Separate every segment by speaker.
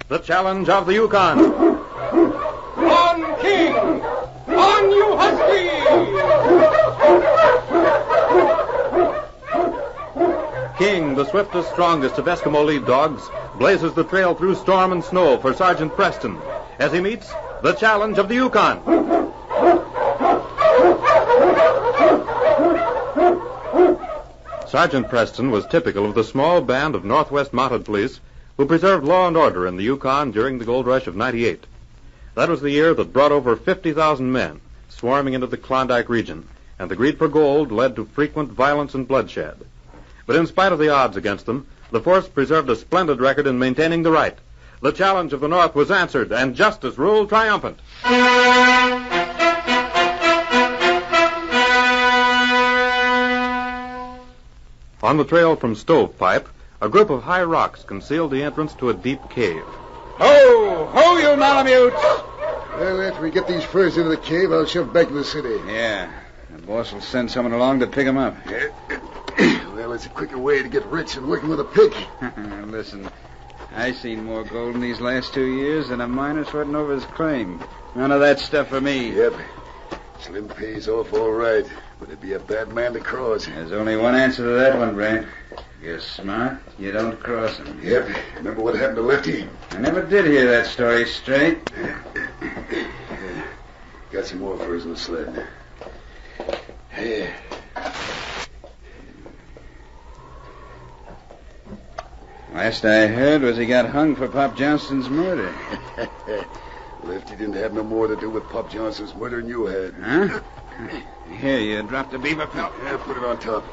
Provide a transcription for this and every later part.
Speaker 1: The challenge of the Yukon.
Speaker 2: On, King! On, you huskies!
Speaker 1: King, the swiftest, strongest of Eskimo lead dogs, blazes the trail through storm and snow for Sergeant Preston as he meets the challenge of the Yukon. Sergeant Preston was typical of the small band of Northwest Mounted Police who preserved law and order in the Yukon during the gold rush of '98. That was the year that brought over 50,000 men swarming into the Klondike region, and the greed for gold led to frequent violence and bloodshed. But in spite of the odds against them, the force preserved a splendid record in maintaining the right. The challenge of the North was answered, and justice ruled triumphant. On the trail from Stovepipe, a group of high rocks concealed the entrance to a deep cave.
Speaker 3: Ho! Ho, you Malamutes!
Speaker 4: Well, after we get these furs into the cave, I'll shove back to the city.
Speaker 3: Yeah. The boss will send someone along to pick them up.
Speaker 4: Well, it's a quicker way to get rich than working with a pick.
Speaker 3: Listen, I seen more gold in these last 2 years than a miner sweating over his claim. None of that stuff for me.
Speaker 4: Yep. Slim pays off all right, but it'd be a bad man to cross.
Speaker 3: There's only one answer to that one, Brant. You're smart, you don't cross him.
Speaker 4: Yep. Remember what happened to Lefty?
Speaker 3: I never did hear that story straight.
Speaker 4: Got some more furs in the sled. Hey.
Speaker 3: Last I heard was he got hung for Pop Johnston's murder.
Speaker 4: Lefty didn't have no more to do with Pop Johnston's murder than you had.
Speaker 3: Huh? Here, you dropped the beaver pelt.
Speaker 4: Yeah, put it on top.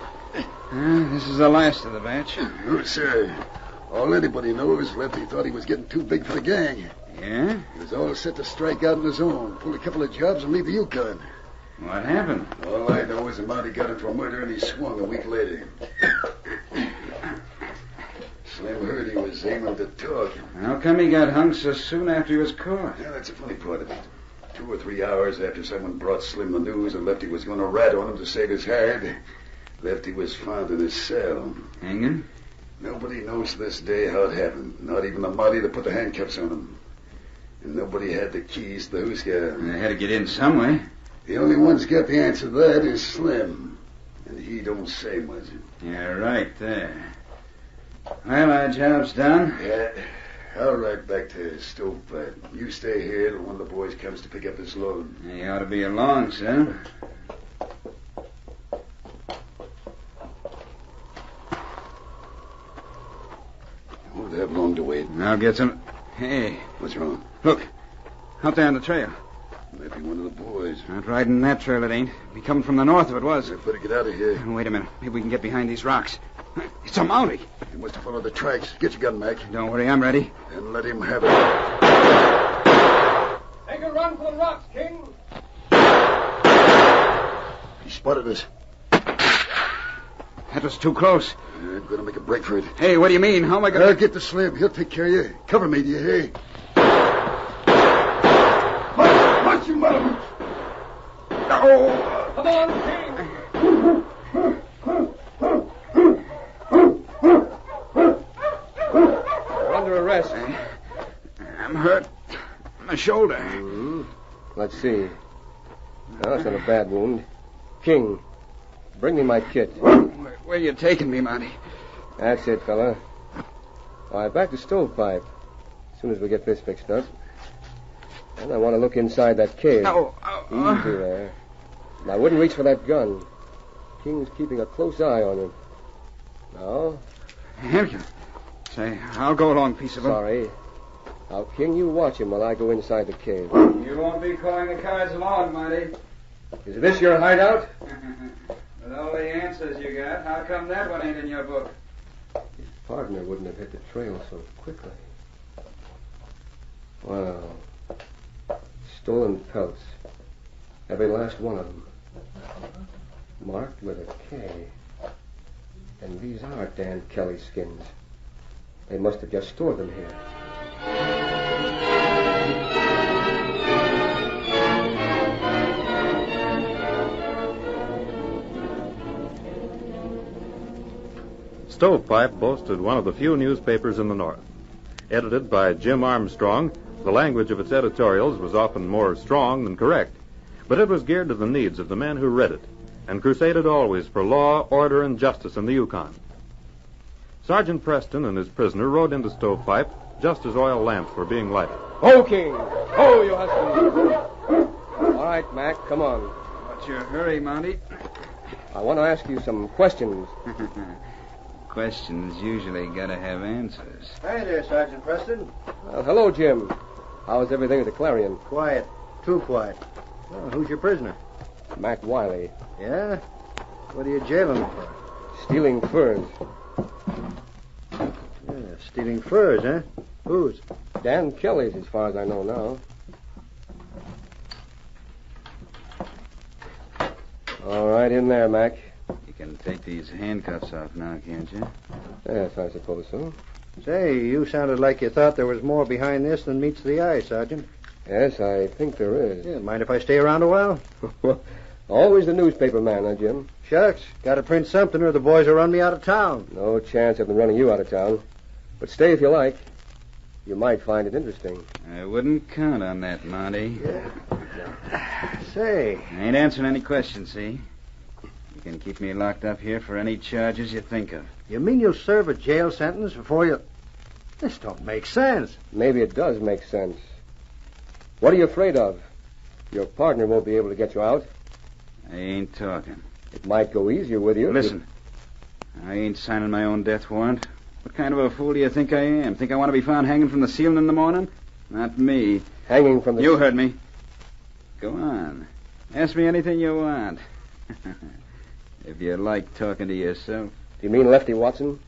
Speaker 3: This is the last of the batch.
Speaker 4: No, sir. All anybody knows is Lefty thought he was getting too big for the gang.
Speaker 3: Yeah?
Speaker 4: He was all set to strike out on his own, pull a couple of jobs, and leave the Yukon.
Speaker 3: What happened?
Speaker 4: All I know is the Mountie got him for murder, and he swung a week later. Slim heard he was aiming to talk.
Speaker 3: How come he got hung so soon after he was caught?
Speaker 4: Yeah, that's the funny part of it. 2 or 3 hours after someone brought Slim the news that Lefty was going to rat on him to save his hide, Lefty was found in his cell.
Speaker 3: Hanging?
Speaker 4: Nobody knows to this day how it happened. Not even the Mountie that put the handcuffs on him. And nobody had the keys to the husky.
Speaker 3: They had to get in some way.
Speaker 4: The only one's got the answer to that is Slim. And he don't say much.
Speaker 3: Yeah, right there. Well, our job's done.
Speaker 4: Yeah. I'll ride back to Stovepipe. You stay here till one of the boys comes to pick up his load.
Speaker 3: You ought to be along, son.
Speaker 4: Won't have long to wait.
Speaker 3: I'll get some... Hey.
Speaker 4: What's wrong?
Speaker 3: Look. Out there on the trail.
Speaker 4: Might be one of the boys.
Speaker 3: Not riding that trail, it ain't. Be coming from the north if it was.
Speaker 4: I better get out of here.
Speaker 3: Wait a minute. Maybe we can get behind these rocks. It's a Mountie.
Speaker 4: He must have followed the tracks. Get your gun, Mac.
Speaker 3: Don't worry, I'm ready.
Speaker 4: And let him have it.
Speaker 2: Take a run for the rocks, King.
Speaker 4: He spotted us.
Speaker 3: That was too close.
Speaker 4: I'm going to make a break for it.
Speaker 3: Hey, what do you mean? How am I going to...
Speaker 4: I'll get the Slim. He'll take care of you. Cover me, do you hear? March, you mother!
Speaker 3: Oh!
Speaker 2: Come on, King.
Speaker 5: You're under arrest.
Speaker 3: I'm hurt. My shoulder.
Speaker 5: Mm-hmm. Let's see. No, it's not a bad wound. King, bring me my kit.
Speaker 3: Where you taking me, Mountie?
Speaker 5: That's it, fella. All right, back to Stovepipe. As soon as we get this fixed up. And I want to look inside that cave. Easy there. And I wouldn't reach for that gun. King's keeping a close eye on him. Now?
Speaker 3: Have you? Say, I'll go along peaceable.
Speaker 5: Sorry. Now, King, you watch him while I go inside the cave.
Speaker 3: You won't be calling the cards along, Mountie.
Speaker 5: Is this your hideout?
Speaker 3: With all the answers you got, how come that one ain't in your book?
Speaker 5: His partner wouldn't have hit the trail so quickly. Wow. Stolen pelts. Every last one of them. Marked with a K. And these are Dan Kelly skins. They must have just stored them here.
Speaker 1: Stovepipe boasted one of the few newspapers in the north. Edited by Jim Armstrong, the language of its editorials was often more strong than correct, but it was geared to the needs of the men who read it, and crusaded always for law, order, and justice in the Yukon. Sergeant Preston and his prisoner rode into Stovepipe just as oil lamps were being lighted.
Speaker 5: Ho, King! Ho, you huskies! All right, Mac, come on.
Speaker 3: What's your hurry, Mountie?
Speaker 5: I want to ask you some questions.
Speaker 3: Questions usually gotta have answers.
Speaker 6: Hi there, Sergeant Preston.
Speaker 5: Well, hello, Jim. How's everything at the Clarion?
Speaker 6: Quiet. Too quiet. Well, who's your prisoner?
Speaker 5: Mac Wiley.
Speaker 6: Yeah? What are you jailing him for?
Speaker 5: Stealing furs.
Speaker 6: Yeah, stealing furs, huh? Whose?
Speaker 5: Dan Kelly's, as far as I know now. All right, in there, Mac.
Speaker 3: You can take these handcuffs off now, can't you?
Speaker 5: Yes, I suppose so.
Speaker 6: Say, you sounded like you thought there was more behind this than meets the eye, Sergeant.
Speaker 5: Yes, I think there is.
Speaker 6: Yeah, mind if I stay around a while?
Speaker 5: Always the newspaper man, huh, Jim?
Speaker 6: Shucks. Gotta print something or the boys will run me out of town.
Speaker 5: No chance of them running you out of town. But stay if you like. You might find it interesting.
Speaker 3: I wouldn't count on that, Monty.
Speaker 6: Say.
Speaker 3: I ain't answering any questions, see? You can keep me locked up here for any charges you think of.
Speaker 6: You mean you'll serve a jail sentence before you... This don't make sense.
Speaker 5: Maybe it does make sense. What are you afraid of? Your partner won't be able to get you out.
Speaker 3: I ain't talking.
Speaker 5: It might go easier with you.
Speaker 3: Listen, I ain't signing my own death warrant. What kind of a fool do you think I am? Think I want to be found hanging from the ceiling in the morning? Not me.
Speaker 5: Hanging from the...
Speaker 3: You heard me. Go on. Ask me anything you want. If you like talking to yourself.
Speaker 5: Do you mean Lefty Watson?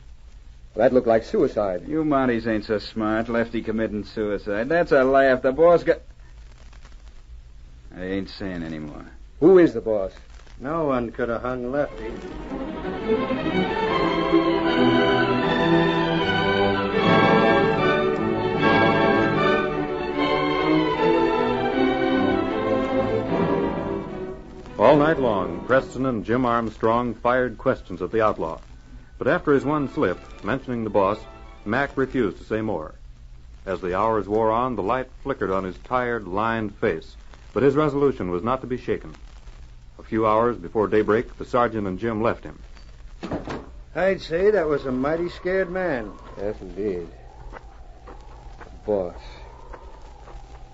Speaker 5: That looked like suicide.
Speaker 3: You Mounties ain't so smart. Lefty committing suicide. That's a laugh. The boss got... I ain't saying anymore.
Speaker 5: Who is the boss?
Speaker 6: No one could have hung Lefty.
Speaker 1: All night long, Preston and Jim Armstrong fired questions at the outlaw. But after his one slip, mentioning the boss, Mac refused to say more. As the hours wore on, the light flickered on his tired, lined face, but his resolution was not to be shaken. A few hours before daybreak, the sergeant and Jim left him.
Speaker 6: I'd say that was a mighty scared man.
Speaker 5: Yes, indeed. Boss.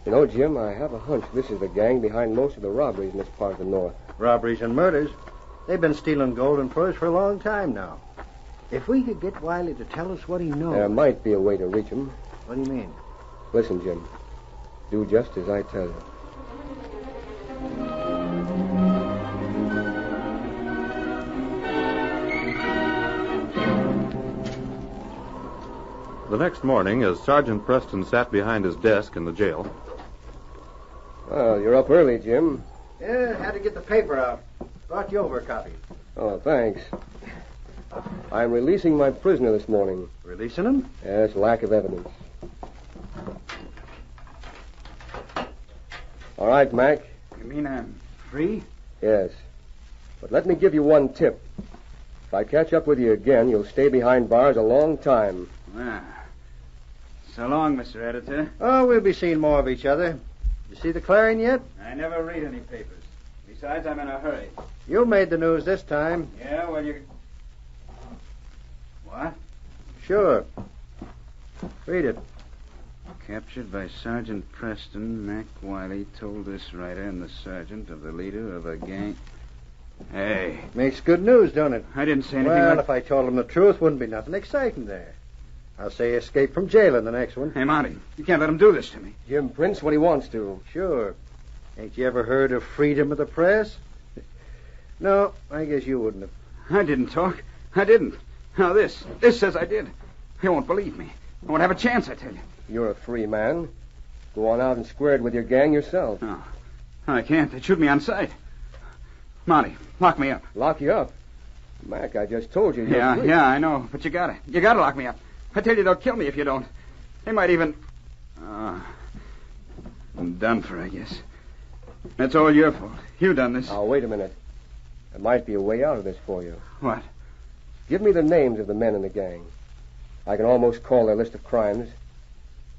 Speaker 5: You know, Jim, I have a hunch this is the gang behind most of the robberies in this part of the North.
Speaker 6: Robberies and murders. They've been stealing gold and furs for a long time now. If we could get Wiley to tell us what he knows...
Speaker 5: There might be a way to reach him.
Speaker 6: What do you mean?
Speaker 5: Listen, Jim. Do just as I tell you.
Speaker 1: The next morning, as Sergeant Preston sat behind his desk in the jail...
Speaker 5: Well, you're up early, Jim.
Speaker 6: Yeah, had to get the paper out. Brought you over a copy.
Speaker 5: Oh, thanks. I'm releasing my prisoner this morning.
Speaker 6: Releasing him?
Speaker 5: Yes, lack of evidence. All right, Mac.
Speaker 3: You mean I'm free?
Speaker 5: Yes. But let me give you one tip. If I catch up with you again, you'll stay behind bars a long time.
Speaker 3: Well, so long, Mr. Editor.
Speaker 6: Oh, we'll be seeing more of each other. You see the Clarion yet?
Speaker 3: I never read any papers. Besides, I'm in a hurry.
Speaker 6: You made the news this time.
Speaker 3: Yeah, well, you... What?
Speaker 6: Sure. Read it.
Speaker 3: Captured by Sergeant Preston, Mac Wiley told this writer and the sergeant of the leader of a gang... Hey.
Speaker 6: Makes good news, don't it?
Speaker 3: I didn't say anything
Speaker 6: Well,
Speaker 3: like...
Speaker 6: if I told him the truth, wouldn't be nothing exciting there. I'll say escape from jail in the next one.
Speaker 3: Hey, Monty, you can't let him do this to me.
Speaker 5: Jim prints what he wants to.
Speaker 6: Sure. Ain't you ever heard of freedom of the press? No, I guess you wouldn't have.
Speaker 3: I didn't talk. I didn't. Now this says I did. They won't believe me. I won't have a chance, I tell you.
Speaker 5: You're a free man. Go on out and square it with your gang yourself.
Speaker 3: No, I can't. They'd shoot me on sight. Monty, lock me up.
Speaker 5: Lock you up? Mac, I just told you. You're free.
Speaker 3: Yeah, I know. But you gotta lock me up. I tell you, they'll kill me if you don't. They might even... I'm done for, I guess. That's all your fault. You done this.
Speaker 5: Now, wait a minute. There might be a way out of this for you.
Speaker 3: What?
Speaker 5: Give me the names of the men in the gang. I can almost call their list of crimes.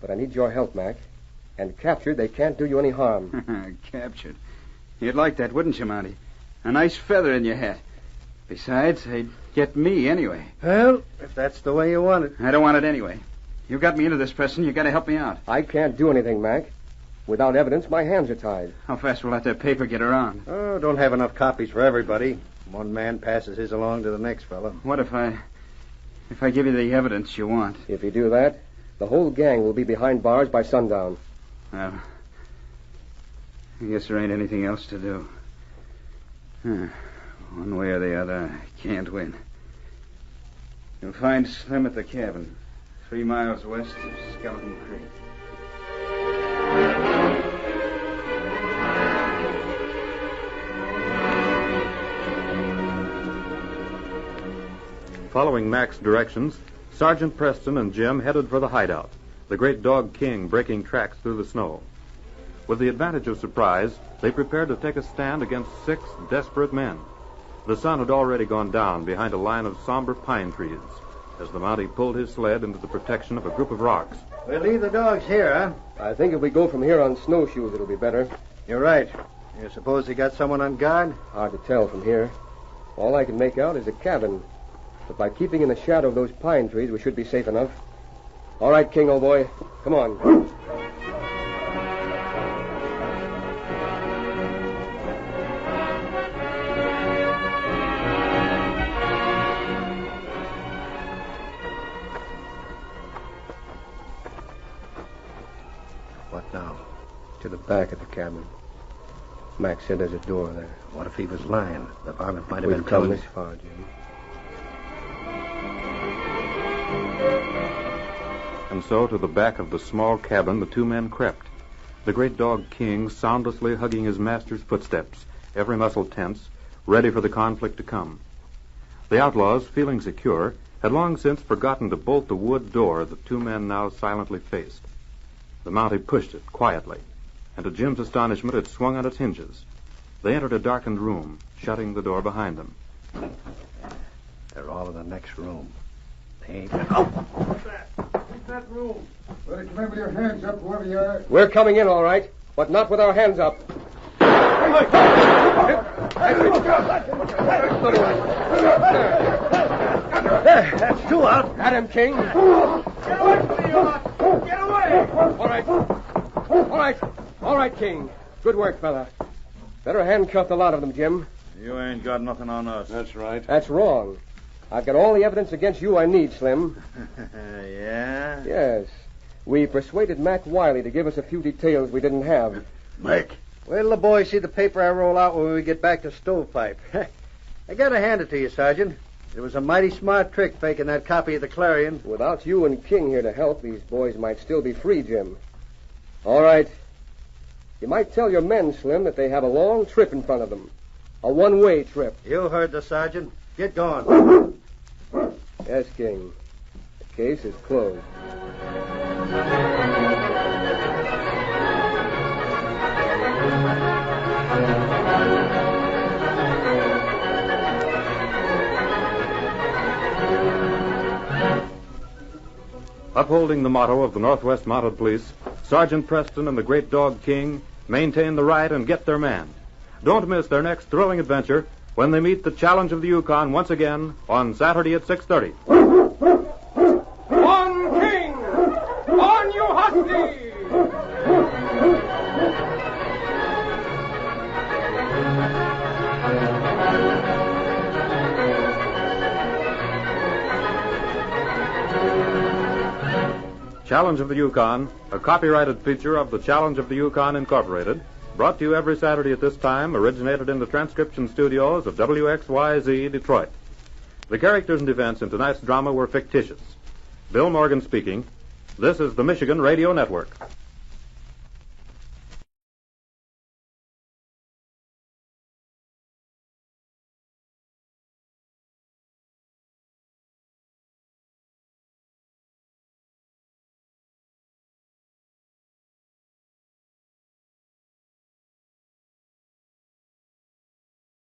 Speaker 5: But I need your help, Mac. And captured, they can't do you any harm.
Speaker 3: Captured. You'd like that, wouldn't you, Mountie? A nice feather in your hat. Besides, they'd get me anyway.
Speaker 6: Well, if that's the way you want it.
Speaker 3: I don't want it anyway. You got me into this, Preston. You got to help me out.
Speaker 5: I can't do anything, Mac. Without evidence, my hands are tied.
Speaker 3: How fast will that paper get around?
Speaker 6: Oh, don't have enough copies for everybody. One man passes his along to the next fellow.
Speaker 3: What if I give you the evidence you want?
Speaker 5: If you do that, the whole gang will be behind bars by sundown.
Speaker 3: Well, I guess there ain't anything else to do. One way or the other, I can't win. You'll find Slim at the cabin, 3 miles west of Skeleton Creek.
Speaker 1: Following Mac's directions, Sergeant Preston and Jim headed for the hideout, the great dog King breaking tracks through the snow. With the advantage of surprise, they prepared to take a stand against 6 desperate men. The sun had already gone down behind a line of somber pine trees as the Mountie pulled his sled into the protection of a group of rocks.
Speaker 6: We'll leave the dogs here, huh?
Speaker 5: I think if we go from here on snowshoes, it'll be better.
Speaker 6: You're right. You suppose they got someone on guard?
Speaker 5: Hard to tell from here. All I can make out is a cabin. But by keeping in the shadow of those pine trees, we should be safe enough. All right, King, old boy. Come on.
Speaker 6: What now?
Speaker 5: To the back of the cabin. Mac said there's a door there.
Speaker 6: What if he was lying? The varmint might have
Speaker 5: We've
Speaker 6: been
Speaker 5: come
Speaker 6: telling
Speaker 5: this far, Jim.
Speaker 1: And so to the back of the small cabin the 2 men crept, the great dog King soundlessly hugging his master's footsteps, every muscle tense, ready for the conflict to come. The outlaws, feeling secure, had long since forgotten to bolt the wood door the 2 men now silently faced. The Mountie pushed it quietly, and to Jim's astonishment it swung on its hinges. They entered a darkened room, shutting the door behind them.
Speaker 6: They're all in the next room. They ain't...
Speaker 2: What's that? What's that room?
Speaker 7: Better come in with your hands up, whoever you are.
Speaker 5: We're coming in, all right, but not with our hands up.
Speaker 6: That's 2 out.
Speaker 5: At him, King.
Speaker 2: Get away from me, you lot! Get away!
Speaker 5: All right, King. Good work, fella. Better handcuff the lot of them, Jim.
Speaker 8: You ain't got nothing on us.
Speaker 6: That's right.
Speaker 5: That's wrong. I've got all the evidence against you I need, Slim.
Speaker 6: Yeah?
Speaker 5: Yes. We persuaded Mac Wiley to give us a few details we didn't have.
Speaker 6: Mike. Wait till the boys see the paper I roll out when we get back to Stovepipe. I gotta hand it to you, Sergeant. It was a mighty smart trick faking that copy of the Clarion.
Speaker 5: Without you and King here to help, these boys might still be free, Jim. All right. You might tell your men, Slim, that they have a long trip in front of them. A one-way trip.
Speaker 6: You heard the sergeant. Get going.
Speaker 5: Yes, King. The case is closed.
Speaker 1: Upholding the motto of the Northwest Mounted Police, Sergeant Preston and the great dog King maintain the right and get their man. Don't miss their next thrilling adventure when they meet the challenge of the Yukon once again on Saturday at 6:30.
Speaker 2: On King! On you huskies!
Speaker 1: Challenge of the Yukon, a copyrighted feature of the Challenge of the Yukon Incorporated, brought to you every Saturday at this time, originated in the transcription studios of WXYZ Detroit. The characters and events in tonight's drama were fictitious. Bill Morgan speaking. This is the Michigan Radio Network.